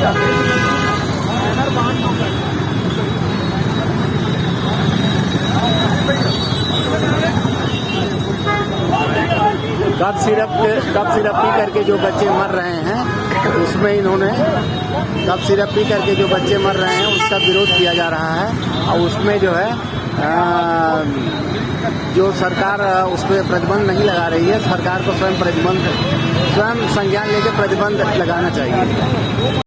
Cough syrup P करके जो बच्चे मर रहे हैं, उसमें इन्होंने कफ सिरप पी करके जो बच्चे मर रहे हैं उसका विरोध किया जा रहा है। और उसमें जो है जो सरकार उस पर प्रतिबंध नहीं लगा रही है, सरकार को स्वयं संज्ञान लेकर प्रतिबंध लगाना चाहिए।